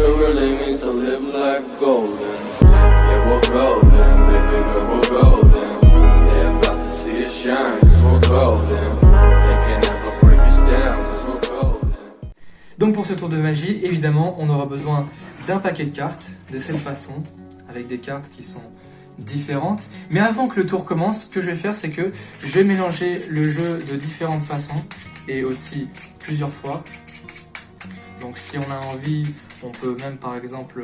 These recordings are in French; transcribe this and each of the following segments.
it really means to live like golden. Yeah, we're golden, baby girl, we're golden. They're about to see us shine, cause we're golden. They can never break us down, cause we're golden. Donc pour ce tour de magie, évidemment, on aura besoin d'un paquet de cartes, de cette façon, avec des cartes qui sont différentes. Mais avant que le tour commence, ce que je vais faire, c'est que je vais mélanger le jeu de différentes façons, et aussi plusieurs fois. Donc si on a envie, on peut même par exemple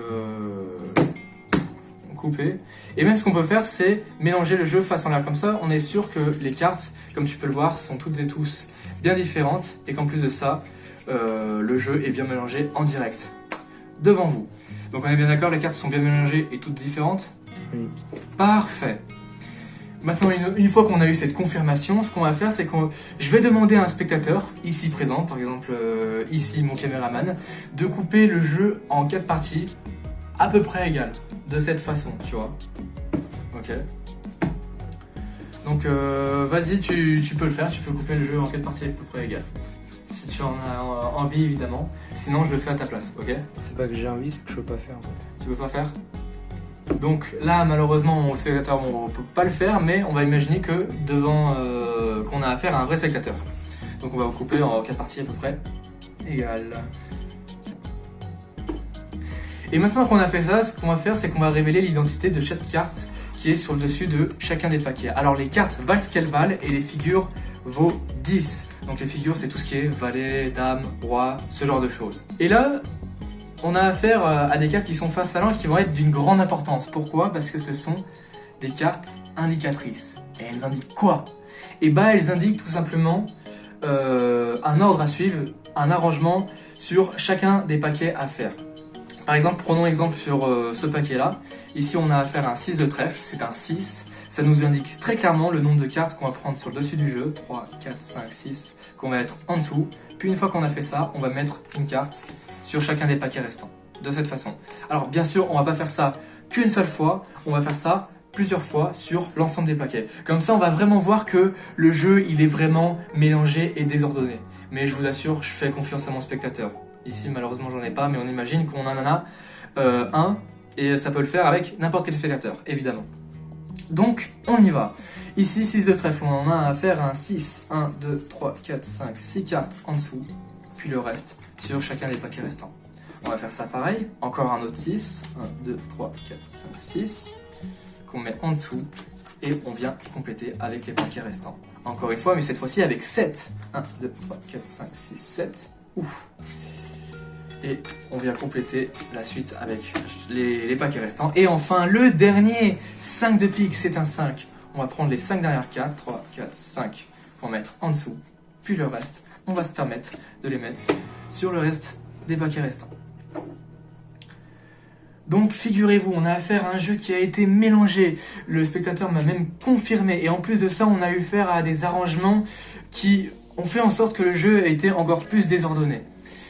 couper. Et même ce qu'on peut faire, c'est mélanger le jeu face en l'air. Comme ça, on est sûr que les cartes, comme tu peux le voir, sont toutes et tous bien différentes. Et qu'en plus de ça, le jeu est bien mélangé en direct, devant vous. Donc on est bien d'accord, les cartes sont bien mélangées et toutes différentes? Oui. Parfait. Maintenant, une fois qu'on a eu cette confirmation, ce qu'on va faire, c'est que je vais demander à un spectateur, ici présent, par exemple ici mon caméraman, de couper le jeu en 4 parties à peu près égales, de cette façon, tu vois. Ok. Donc vas-y, tu peux le faire, tu peux couper le jeu en 4 parties à peu près égales. Si tu en as envie, évidemment. Sinon, je le fais à ta place, ok? C'est pas que j'ai envie, c'est que je peux pas faire en fait. Tu peux pas faire? Donc là, malheureusement, le spectateur, on peut pas le faire, mais on va imaginer que devant, qu'on a affaire à un vrai spectateur. Donc on va couper en 4 parties à peu près égales. Et maintenant qu'on a fait ça, ce qu'on va faire, c'est qu'on va révéler l'identité de chaque carte qui est sur le dessus de chacun des paquets. Alors les cartes valent ce qu'elles valent et les figures vaut 10. Donc les figures, c'est tout ce qui est valet, dame, roi, ce genre de choses. Et là, on a affaire à des cartes qui sont face à l'ange qui vont être d'une grande importance. Pourquoi? Parce que ce sont des cartes indicatrices. Et elles indiquent quoi? Et bah elles indiquent tout simplement un ordre à suivre, un arrangement sur chacun des paquets à faire. Par exemple, prenons exemple sur ce paquet-là. Ici, on a affaire à un 6 de trèfle, c'est un 6. Ça nous indique très clairement le nombre de cartes qu'on va prendre sur le dessus du jeu. 3, 4, 5, 6, qu'on va mettre en dessous. Puis une fois qu'on a fait ça, on va mettre une carte sur chacun des paquets restants, de cette façon. Alors bien sûr, on va pas faire ça qu'une seule fois, on va faire ça plusieurs fois sur l'ensemble des paquets. Comme ça, on va vraiment voir que le jeu, il est vraiment mélangé et désordonné. Mais je vous assure, je fais confiance à mon spectateur. Ici, malheureusement, j'en ai pas, mais on imagine qu'on en a un, et ça peut le faire avec n'importe quel spectateur, évidemment. Donc, on y va. Ici, 6 de trèfle, on en a à faire un 6, 1, 2, 3, 4, 5, 6 cartes en dessous, puis le reste sur chacun des paquets restants. On va faire ça pareil, encore un autre 6, 1, 2, 3, 4, 5, 6, qu'on met en dessous, et on vient compléter avec les paquets restants. Encore une fois, mais cette fois-ci avec 7. 1, 2, 3, 4, 5, 6, 7. Ouf. Et on vient compléter la suite avec les paquets restants. Et enfin, le dernier, 5 de pique, c'est un 5. On va prendre les 5 dernières cartes, 3, 4, 5, pour mettre en dessous. Puis le reste, on va se permettre de les mettre sur le reste des paquets restants. Donc figurez-vous, on a affaire à un jeu qui a été mélangé. Le spectateur m'a même confirmé. Et en plus de ça, on a eu affaire à des arrangements qui ont fait en sorte que le jeu a été encore plus désordonné.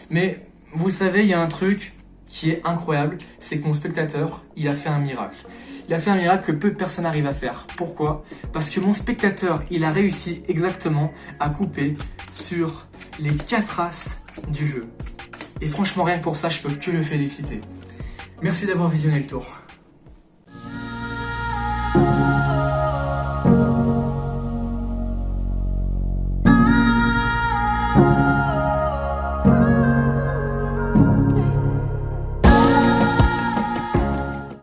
Mais vous savez, il y a un truc qui est incroyable, c'est que mon spectateur, il a fait un miracle. Il a fait un miracle que peu de personnes arrivent à faire. Pourquoi? Parce que mon spectateur, il a réussi exactement à couper sur les 4 as du jeu. Et franchement, rien que pour ça, je peux que le féliciter. Merci d'avoir visionné le tour.